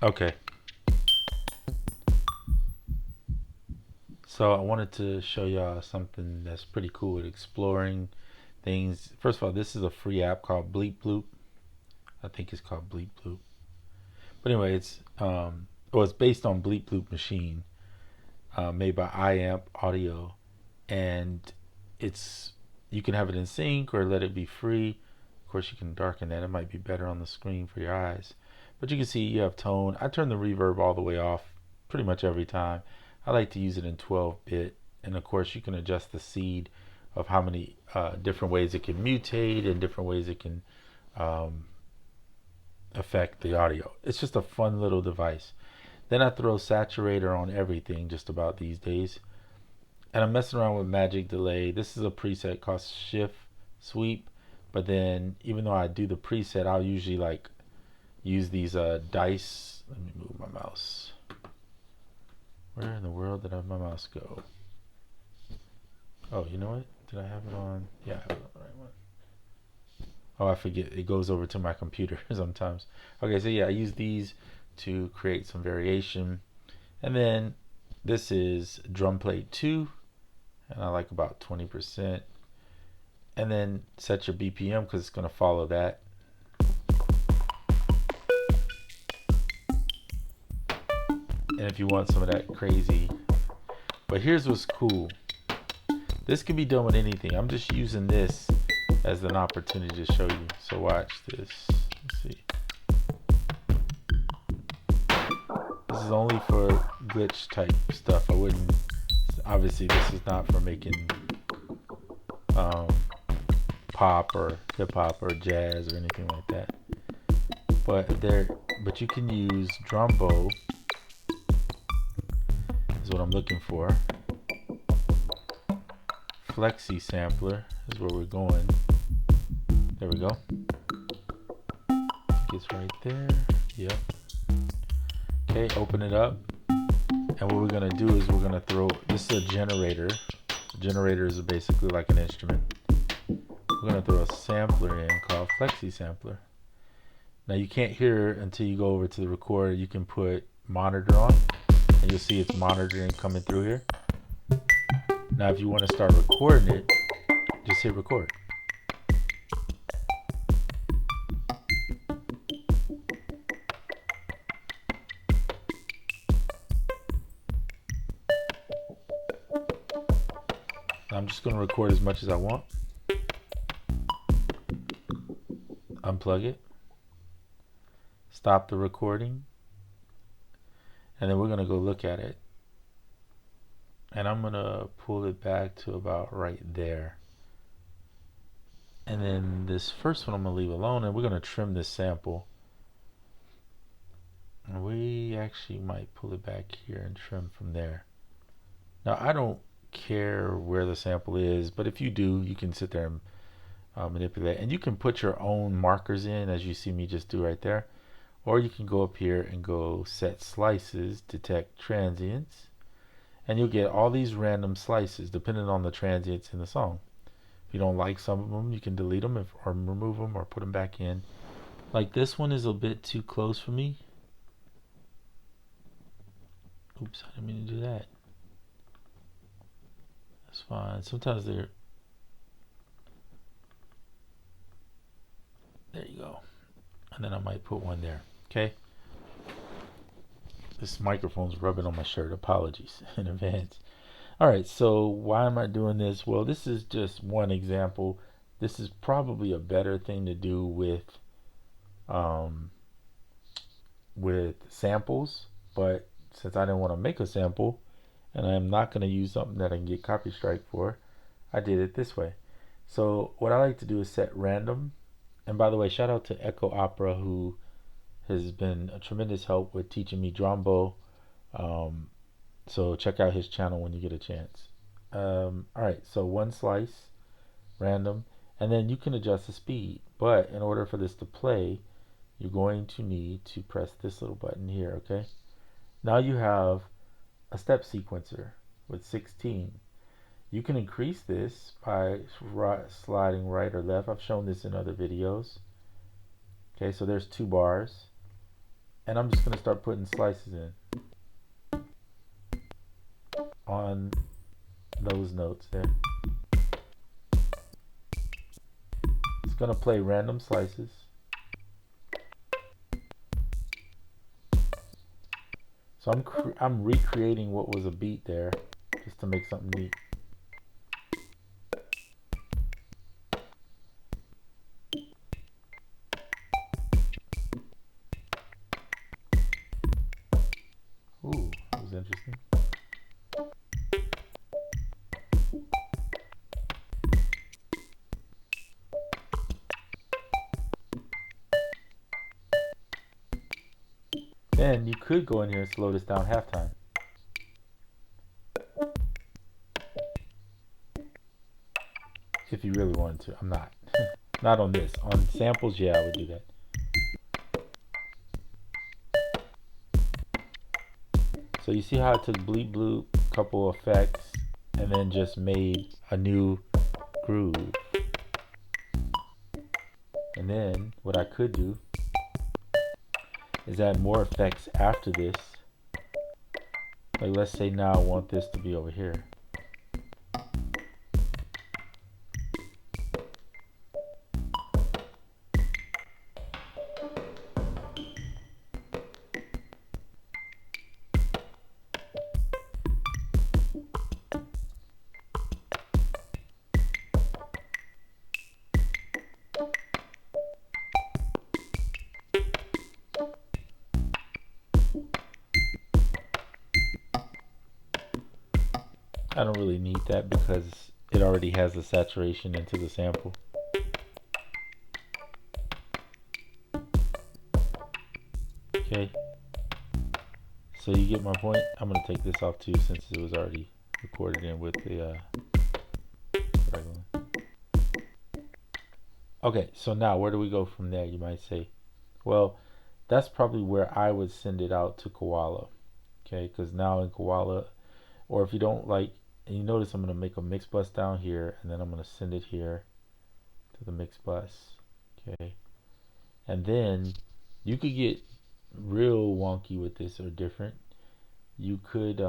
Okay, so I wanted to show y'all something that's pretty cool with exploring things. First of all, this is a free app called Bleep Bloop. I think it's called Bleep Bloop. But anyway, it's based on Bleep Bloop machine, made by AUM Audio, and it's you can have it in sync or let it be free. Of course, you can darken that. It might be better on the screen for your eyes. But you can see you have tone. I turn the reverb all the way off pretty much every time. I like to use it in 12-bit. And of course, you can adjust the seed of how many different ways it can mutate and different ways it can um, affect the audio. It's just a fun little device. Then I throw saturator on everything just about these days. And I'm messing around with magic delay. This is a preset called shift sweep. But then even though I do the preset, I'll usually like use these dice. Let me move my mouse. Where in the world did my mouse go? Oh, you know what? Did I have it on? Yeah, I have it on the right one. Oh, I forget. It goes over to my computer sometimes. Okay, so yeah, I use these to create some variation. And then this is drum plate 2, and I like about 20%. And then set your BPM because it's going to follow that. And if you want some of that crazy. But here's what's cool. This can be done with anything. I'm just using this as an opportunity to show you. So watch this. Let's see. This is only for glitch type stuff. I wouldn't. Obviously, this is not for making pop or hip hop or jazz or anything like that. But you can use Drambo. Is what I'm looking for. Flexi Sampler is where we're going. There we go. It's right there. Yep. Okay, open it up. And what we're gonna do is we're gonna throw. This is a generator. Generators are basically like an instrument. We're gonna throw a sampler in called Flexi Sampler. Now you can't hear it until you go over to the recorder. You can put monitor on, and you'll see it's monitoring coming through here. Now if you want to start recording it, just hit record. Now I'm just going to record as much as I want. Unplug it. Stop the recording. And then we're going to go look at it. And I'm going to pull it back to about right there. And then this first one I'm going to leave alone, and we're going to trim this sample. And we actually might pull it back here and trim from there. Now I don't care where the sample is, but if you do, you can sit there and manipulate. And you can put your own markers in, as you see me just do right there. Or you can go up here and go set slices, detect transients. And you'll get all these random slices depending on the transients in the song. If you don't like some of them, you can delete them or remove them or put them back in. Like this one is a bit too close for me. Oops, I didn't mean to do that. That's fine. Sometimes they're... There you go. And then I might put one there. Okay? This microphone's rubbing on my shirt. Apologies in advance. Alright, so why am I doing this? Well, this is just one example. This is probably a better thing to do with samples, but since I didn't want to make a sample and I'm not going to use something that I can get copy strike for, I did it this way. So what I like to do is set random. And by the way, shout out to Echo Opera, who has been a tremendous help with teaching me Drambo. So check out his channel when you get a chance. Alright, so one slice, random, and then you can adjust the speed. But in order for this to play, you're going to need to press this little button here, okay? Now you have a step sequencer with 16. You can increase this by sliding right or left. I've shown this in other videos. Okay, so there's 2 bars. And I'm just going to start putting slices in on those notes there. It's going to play random slices. So I'm recreating what was a beat there just to make something neat. Ooh, that was interesting. Then you could go in here and slow this down halftime. If you really wanted to. I'm not. Not on this. On samples, yeah, I would do that. So you see how I took bleep bloop, couple effects, and then just made a new groove. And then what I could do is add more effects after this. Like let's say now I want this to be over here. I don't really need that because it already has the saturation into the sample. Okay, so you get my point. I'm going to take this off too since it was already recorded in with the regular. Okay, so now where do we go from there, you might say? Well, that's probably where I would send it out to Koala. Okay, because now in Koala, or if you don't like, and you notice I'm going to make a mix bus down here, and then I'm going to send it here to the mix bus. Okay, and then you could get real wonky with this or different. You could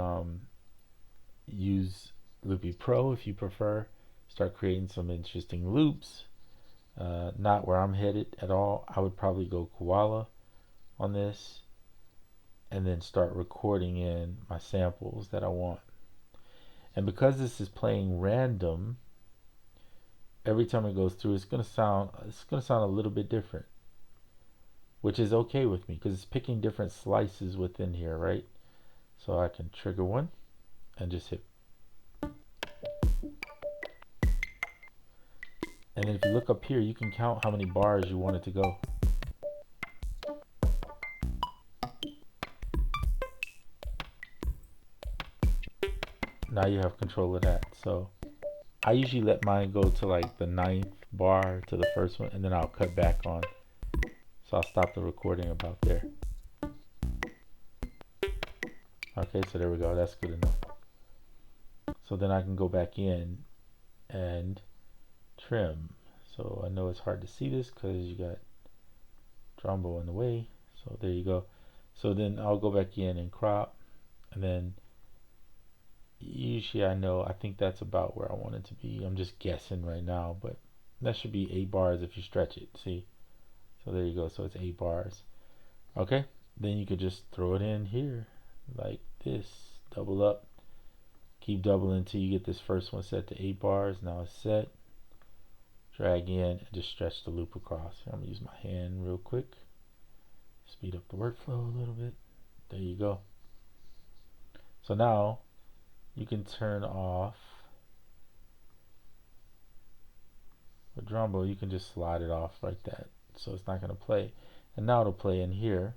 use Loopy Pro if you prefer. Start creating some interesting loops. Not where I'm headed at all. I would probably go Koala on this and then start recording in my samples that I want. And because this is playing random, every time it goes through, it's gonna sound a little bit different, which is okay with me because it's picking different slices within here, right? So I can trigger one and just hit. And then if you look up here, you can count how many bars you want it to go. Now you have control of that. So I usually let mine go to like the 9th bar to the first one, and then I'll cut back on. So I'll stop the recording about there. Okay, so there we go. That's good enough. So then I can go back in and trim. So I know it's hard to see this because you got Drambo in the way. So there you go. So then I'll go back in and crop, and then usually I think that's about where I want it to be. I'm just guessing right now, but that should be 8 bars if you stretch it. See? So there you go. So it's 8 bars. Okay. Then you could just throw it in here like this. Double up. Keep doubling until you get this first one set to 8 bars. Now it's set. Drag in and just stretch the loop across. I'm going to use my hand real quick. Speed up the workflow a little bit. There you go. So now you can turn off with Drambo. You can just slide it off like that, so it's not going to play. And now it'll play in here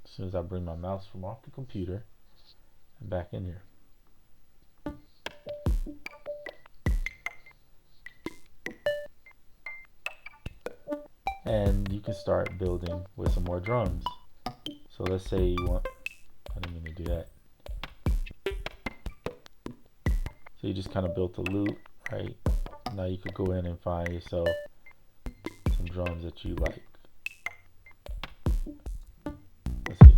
as soon as I bring my mouse from off the computer and back in here. And you can start building with some more drums. So let's say you want, I didn't mean to do that. So you just kind of built a loop, right? Now you could go in and find yourself some drums that you like. Let's see.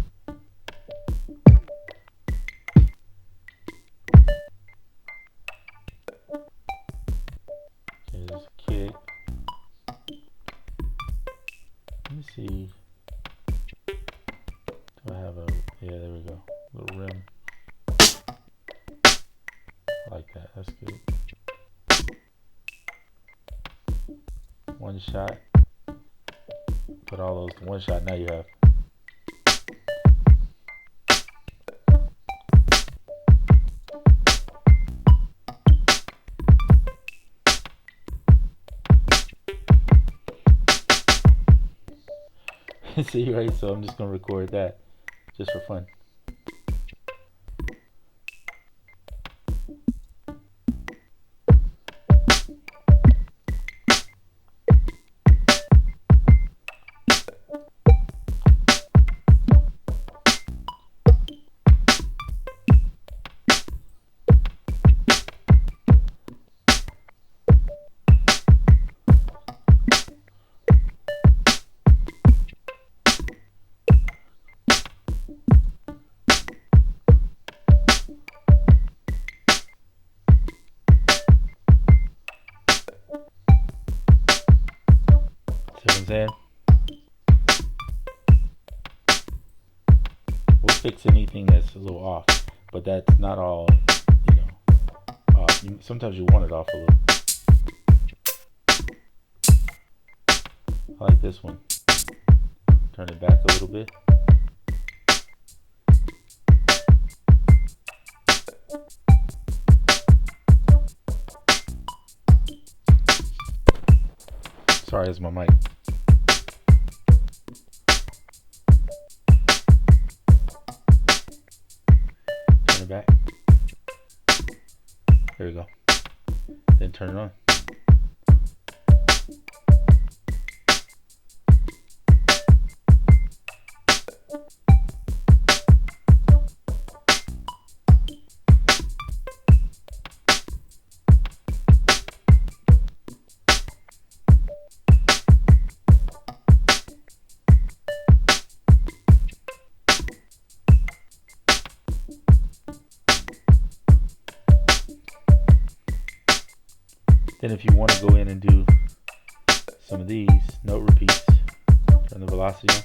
see. Do I have a, yeah, there we go. Little rim. I like that. That's good. One shot. Put all those to one shot. Now you have. See, right? So I'm just gonna record that just for fun. See what I'm saying? We'll fix anything that's a little off, but that's not all, you know, off. Sometimes you want it off a little. I like this one. Turn it back a little bit. Sorry, that's my mic. Turn it back. There we go. Then turn it on. Then if you want to go in and do some of these note repeats, turn the velocity on.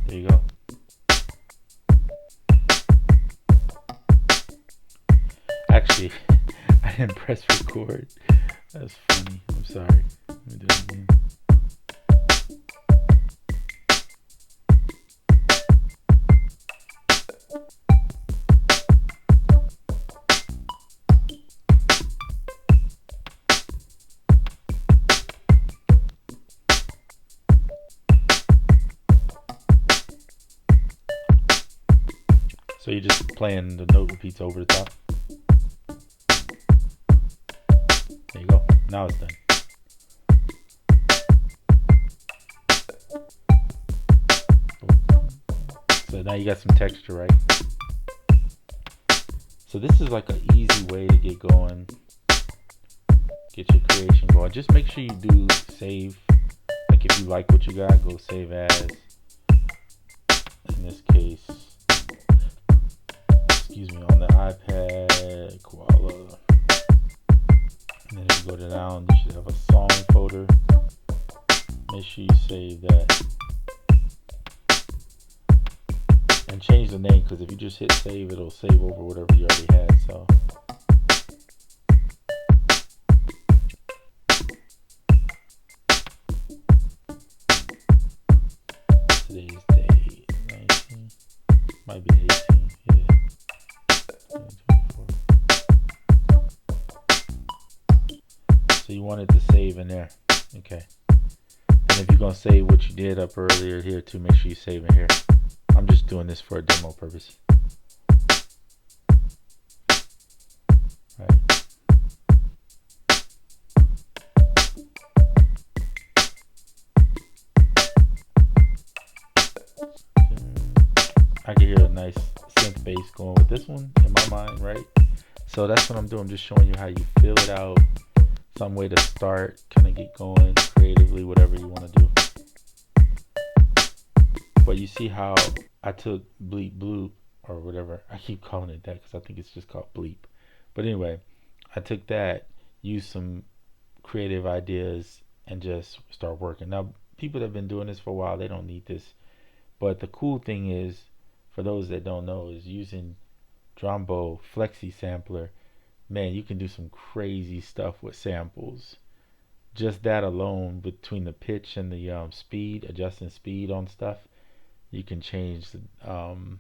There you go. Actually, I didn't press record. That's funny. I'm sorry. Let me do it again. So you're just playing the note repeats over the top. There you go. Now it's done. So now you got some texture, right? So this is like an easy way to get going, get your creation going. Just make sure you do save. Like if you like what you got, go save as. In this case, excuse me, on the iPad, Koala. And then if you go down, you should have a song folder. Make sure you save that. And change the name, because if you just hit save, it'll save over whatever you already had. So today's date, 19, might be 18, yeah. 24. So you want it to save in there, okay. And if you're gonna save what you did up earlier here too, make sure you save in here. I'm just doing this for a demo purpose. Right. I can hear a nice synth bass going with this one in my mind, right? So that's what I'm doing. I'm just showing you how you feel it out, some way to start, kind of get going creatively, whatever you want to do. But you see how I took bleep bloop or whatever. I keep calling it that because I think it's just called bleep. But anyway, I took that, used some creative ideas, and just start working. Now, people that have been doing this for a while, they don't need this. But the cool thing is, for those that don't know, is using Drambo Flexi Sampler. Man, you can do some crazy stuff with samples. Just that alone, between the pitch and the speed, adjusting speed on stuff, you can change the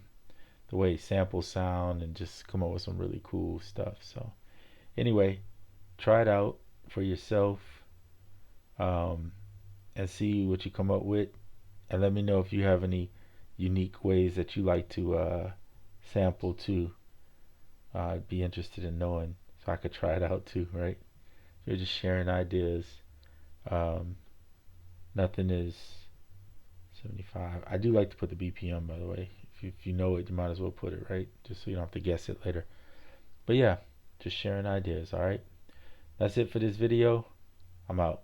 way samples sound and just come up with some really cool stuff. So anyway, try it out for yourself, and see what you come up with, and let me know if you have any unique ways that you like to sample too. I'd be interested in knowing so I could try it out too, right? So you're just sharing ideas. Um, Nothing is 75. I do like to put the BPM, by the way. If you know it, you might as well put it, right? Just so you don't have to guess it later. But yeah, just sharing ideas, alright? That's it for this video. I'm out.